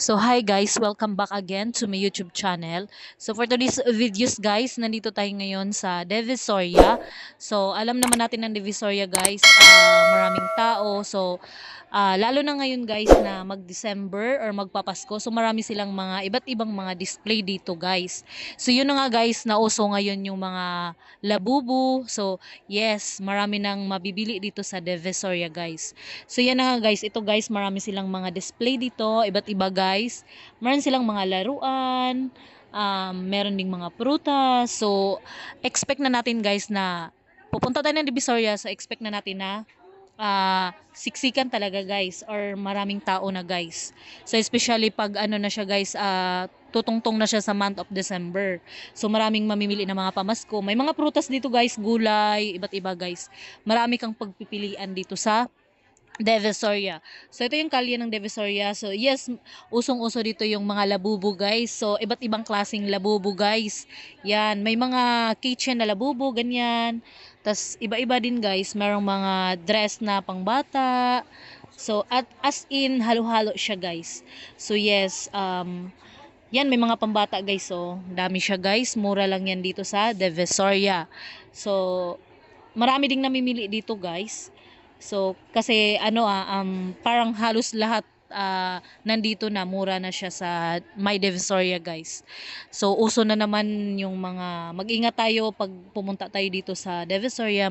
So hi guys, welcome back again to my YouTube channel. So for today's videos guys, nandito tayo ngayon sa Divisoria. So alam naman natin ng Divisoria guys, maraming tao. So lalo na ngayon guys na mag-December or magpapasko. So marami silang mga iba't ibang mga display dito guys. So yun na nga guys, nauso ngayon yung mga labubu. So yes, marami nang mabibili dito sa Divisoria guys. So yan na nga guys, ito guys, marami silang mga display dito, iba't iba guys. Meron silang mga laruan, meron ding mga prutas. So expect na natin guys na pupunta tayo ng Divisoria, so expect na natin na siksikan talaga guys or maraming tao na guys. So especially pag ano na siya guys, tutungtong na siya sa month of December. So maraming mamimili ng mga pamasko. May mga prutas dito guys, gulay, iba't iba guys. Marami kang pagpipilian dito sa Divisoria. So ito yung kalye ng Divisoria. So yes, usong-uso dito yung mga labubu guys. So iba't ibang klaseng labubu guys. Yan, may mga kitchen na labubu ganyan. Tas iba-iba din guys, merong mga dress na pangbata. So at as in halo-halo siya guys. So yes, yan may mga pambata guys. So dami siya guys. Mura lang yan dito sa Divisoria. So marami ding namimili dito guys. So, kasi parang halos lahat nandito na, mura na siya sa My Divisoria guys. So, uso na naman yung mga, mag-ingat tayo pag pumunta tayo dito sa Divisoria,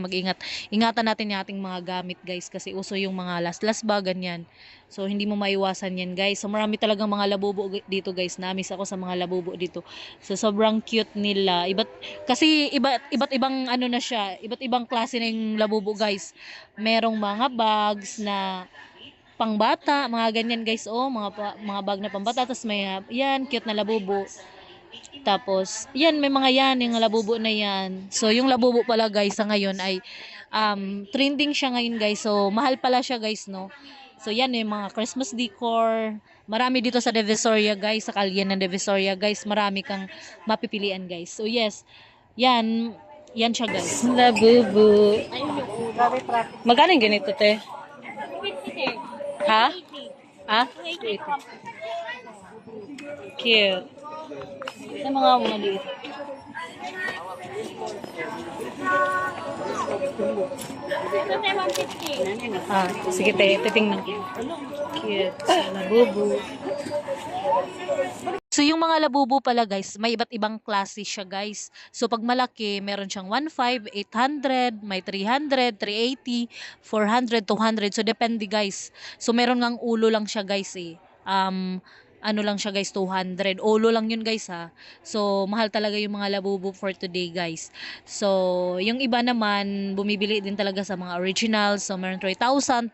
ingatan natin yung ating mga gamit guys, kasi uso yung mga last ba, ganyan. So, hindi mo maiwasan yan guys. So, marami talagang mga labubo dito guys. Namiss ako sa mga labubo dito. So, sobrang cute nila. Iba't ibang ano na siya, iba't ibang klase na yung labubo guys. Merong mga bags na pangbata, mga ganyan guys. Oh, mga bag na pangbata. Tapos may, yan, cute na labubo. Tapos, yan, may mga yan, yung labubo na yan. So, yung labubo pala guys, sa ngayon ay trending siya ngayon guys. So, mahal pala siya guys, no? So, yan, yung mga Christmas decor. Marami dito sa Divisoria guys, sa kalye ng Divisoria guys. Marami kang mapipilian guys. So, yes, yan siya guys. Labubo. Magkano yung ganito, te? Ha? Ha? Cute. Sa mga maliit. Sige te, titingnan ko. Cute. Labubu. So yung mga labubu pala guys, may iba't ibang klase siya guys. So pag malaki, meron siyang 1.5, 800, may 300, 380, 400, 200. So depende guys. So meron ngang ulo lang siya guys eh. Ano lang siya guys, 200. Ulo lang yun guys ha. So mahal talaga yung mga labubu for today guys. So yung iba naman, bumibili din talaga sa mga original. So meron 3,000,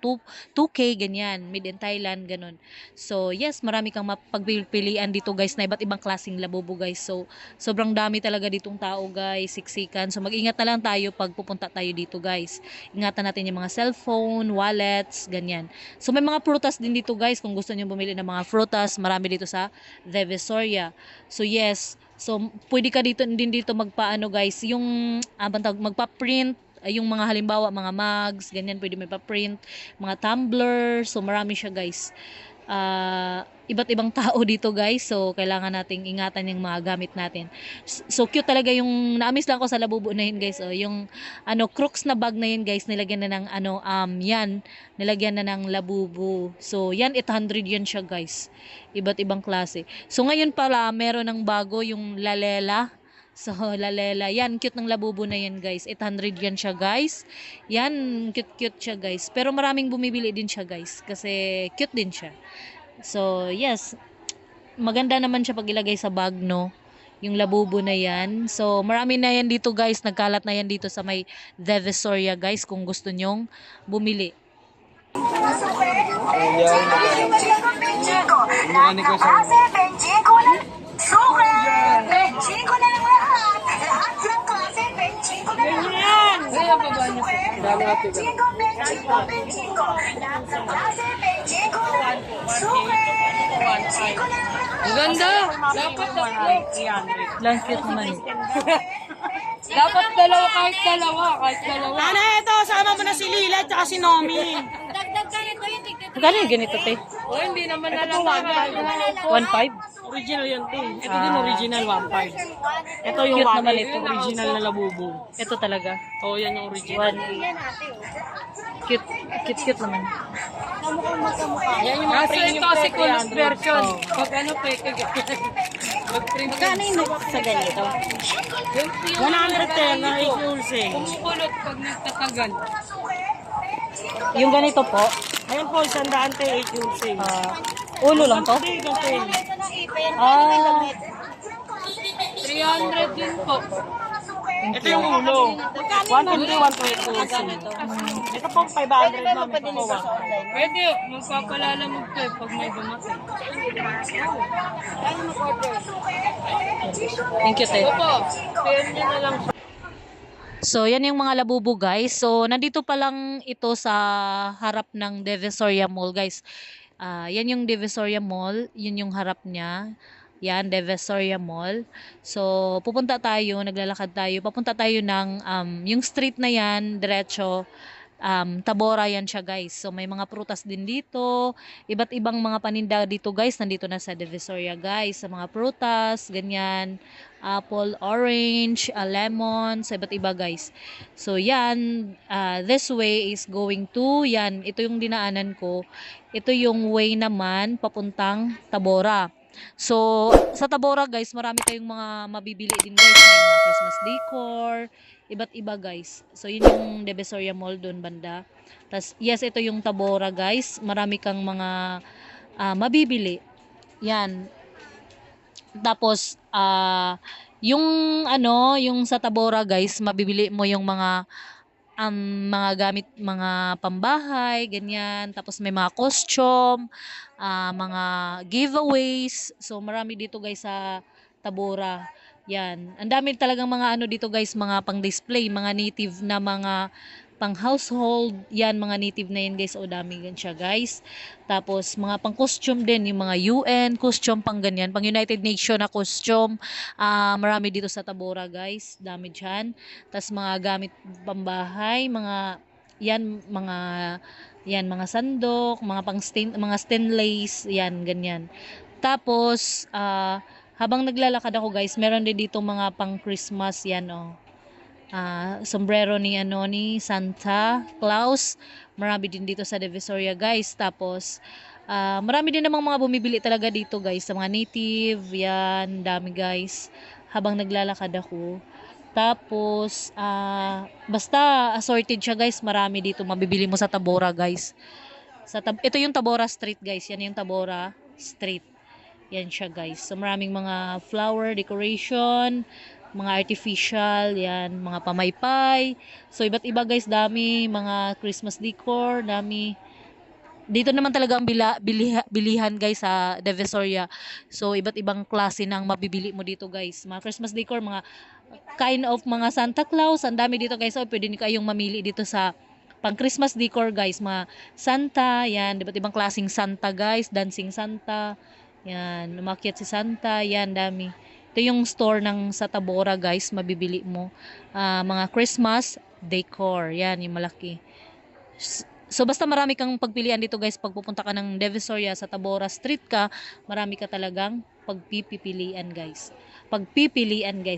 2K, ganyan. Made in Thailand, ganun. So yes, marami kang mapagpipilian dito guys na iba't ibang klaseng labubu guys. So sobrang dami talaga ditong tao guys, siksikan. So mag-ingat na lang tayo pag pupunta tayo dito guys. Ingatan natin yung mga cellphone, wallets, ganyan. So may mga prutas din dito guys, kung gusto niyo bumili ng mga prutas, marami dito sa Divisoria. So yes, so pwede ka dito magpaano guys, yung magpa-print yung mga halimbawa mga mugs, ganyan, pwede may pa-print, mga tumbler. So marami siya guys. Iba't ibang tao dito guys, so kailangan nating ingatan yung mga gamit natin. So cute talaga yung naamis lang ko sa labubu na yun guys. Yung crooks na bag na yun guys, nilagyan na ng nilagyan na ng labubu. So yan, 800 yan siya guys, iba't ibang klase. So ngayon pala meron ng bago, yung lalela. So, lalela. Yan, cute ng labubu na yan, guys. 800 yan siya, guys. Yan, cute-cute siya, guys. Pero maraming bumibili din siya, guys. Kasi, cute din siya. So, yes. Maganda naman siya pag ilagay sa bag, no? Yung labubu na yan. So, marami na yan dito, guys. Nagkalat na yan dito sa may Divisoria, guys. Kung gusto nyong bumili. Ang ganda! Dapat Lang cute naman. Dapat dalawa kahit dalawa. Ano ito? Sama mo na si Lila at si Nomi. Magkano yung ganito, te? O, hindi naman nalalaman. 1.5? Original yan, te. Ito din original 1.5. Ito yung Cute 1.8, naman ito. original na labubo. Ito talaga. Oh, yan yung original. 1. Cute. Cute naman. Yan yung mga Kaso premium ito si kulot 300. version. Oh. Pag ano, peke. Pag premium. Magkano yung sa ganito? Yung 110 na 8 wholesale. kumukulot pag nagtatagal. Yung ganito po, Ayan po, 100 te 8 wholesale. ulo lang to? Hindi, ganito. Ah, 300 din po. Ito yung ulo. 120, 120 wholesale. Ito po, 500 ma'am. Ito po, 1. Pwede, magpapalalamog ko pag may dumating. thank you, te. Opo, share nyo na lang. So, yan yung mga labubo, guys. So, nandito pa lang ito sa harap ng Divisoria Mall, guys. Yan yung Divisoria Mall. Yun yung harap niya. Yan, Divisoria Mall. So, pupunta tayo, naglalakad tayo. Papunta tayo ng, yung street na yan, diretso. Tabora yan siya, guys. So, may mga prutas din dito. Iba't ibang mga paninda dito, guys. Nandito na sa Divisoria, guys. Sa mga prutas, ganyan. Apple, orange, lemon, sa iba't iba, guys. So, yan. This way is going to, yan. Ito yung dinaanan ko. Ito yung way naman, papuntang Tabora. So, sa Tabora, guys, marami tayong mga mabibili din, guys. May mga Christmas decor, iba't iba, guys. So, yun yung Divisoria Mall doon banda. Tas, yes, ito yung Tabora, guys. Marami kang mga mabibili. Yan. Tapos, yung ano, yung sa Tabora, guys, mabibili mo yung mga gamit, mga pambahay, ganyan. Tapos may mga costume, mga giveaways. So, marami dito, guys, sa Tabora. Yan. Ang dami talagang mga ano dito, guys, mga pang-display, mga native na mga pang-household. Yan, mga native na yan, guys. O, dami gan siya, guys. Tapos, mga pang-costume din, yung mga UN costume, pang ganyan. Pang United Nation na costume. Marami dito sa Tabora, guys. Dami dyan. Tapos, mga gamit pambahay, mga sandok, mga stainless, yan, ganyan. Tapos, habang naglalakad ako, guys, meron din dito mga pang Christmas, yan, oh. Sombrero ni Santa Claus. Marami din dito sa Divisoria, guys. Tapos, marami din namang mga bumibili talaga dito, guys. Sa mga native, yan, dami, guys. Habang naglalakad ako. Tapos, basta assorted siya, guys. Marami dito mabibili mo sa Tabora, guys. Ito yung Tabora Street, guys. Yan yung Tabora Street. Yan siya, guys. So, maraming mga flower decoration, mga artificial, yan, mga pamaypay. So, iba't iba, guys, dami, mga Christmas decor, dami. Dito naman talaga ang bilihan, guys, sa Divisoria. So, iba't ibang klase ng mabibili mo dito, guys. Mga Christmas decor, mga kind of mga Santa Claus, ang dami dito, guys. So, pwede niyo kayong mamili dito sa pang Christmas decor, guys. Mga Santa, yan, iba't ibang klaseng Santa, guys. Dancing Santa, yan, umakyat si Santa, yan, dami. Ito yung store ng sa Tabora, guys, mabibili mo. Mga Christmas decor, yan, yung malaki. So, basta marami kang pagpilian dito, guys. Pag pupunta ka ng Divisoria sa Tabora Street ka, marami ka talagang pagpipilian, guys.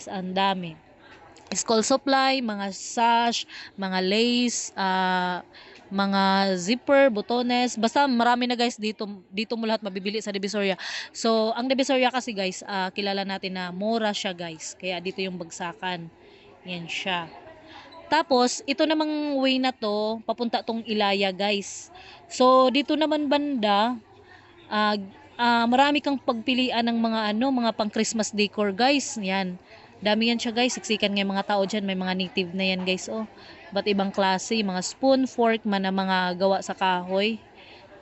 Ang dami. School supply, mga sash, mga lace, mga zipper, botones, basta marami na, guys, dito mo lahat mabibili sa Divisoria. So, ang Divisoria kasi, guys, kilala natin na mura siya, guys. Kaya dito yung bagsakan. Yan siya. Tapos, ito namang way na to, papunta tong Ilaya, guys. So, dito naman banda, marami kang pagpilian ng mga pang Christmas decor, guys. Yan. Dami yan siya, guys. Siksikan nga yung mga tao dyan. May mga native na yan, guys. Oh, ba't ibang klase. Mga spoon, fork, mga gawa sa kahoy.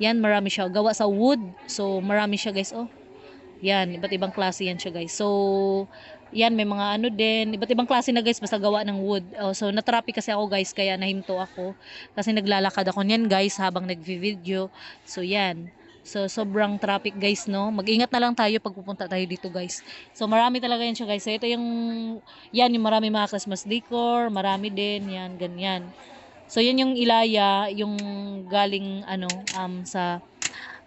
Yan, marami siya. Gawa sa wood. So, marami siya, guys. Oh, yan. Iba't ibang klase yan siya, guys. So, yan, may mga ano din. Iba't ibang klase na, guys. Basta gawa ng wood. Oh, so, na-traffic kasi ako, guys. Kaya nahinto ako. Kasi naglalakad ako niyan, guys, habang nag-video. So, yan. So, sobrang traffic, guys, no? Mag-ingat na lang tayo pag pupunta tayo dito, guys. So, marami talaga yan siya, guys. So, ito yung marami mga Christmas decor, marami din, yan, ganyan. So, yan yung Ilaya, yung galing, sa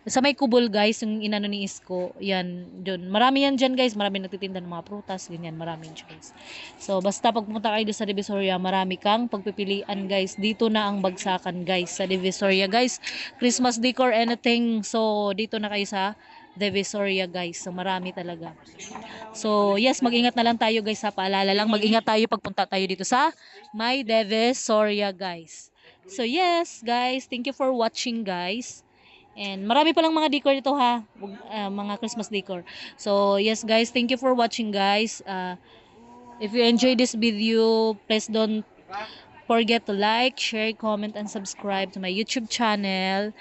Sa may kubol guys, yung inano ni Isko, yan, dun. Marami yan dyan guys, marami nagtitinda ng mga prutas, ganyan, marami yan guys. So, basta pag pumunta kayo doon sa Divisoria, marami kang pagpipilian guys. Dito na ang bagsakan guys, sa Divisoria guys. Christmas decor, anything. So, dito na kayo sa Divisoria guys. So, marami talaga. So, yes, mag-ingat na lang tayo guys, ha. Paalala lang, mag-ingat tayo pagpunta tayo dito sa may Divisoria guys. So, yes guys, thank you for watching guys. And marami pa lang mga decor dito ha, mga Christmas decor. So yes guys, thank you for watching guys. If you enjoyed this video, please don't forget to like, share, comment, and subscribe to my YouTube channel.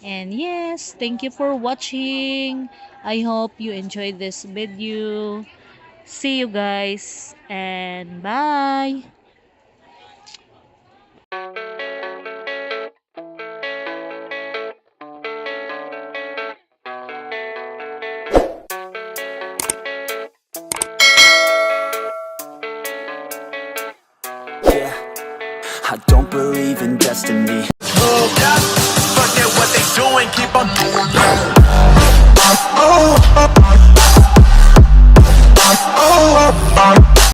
And yes, thank you for watching. I hope you enjoyed this video. See you guys and bye. Yeah, I don't believe in destiny. Forget what they doing, keep on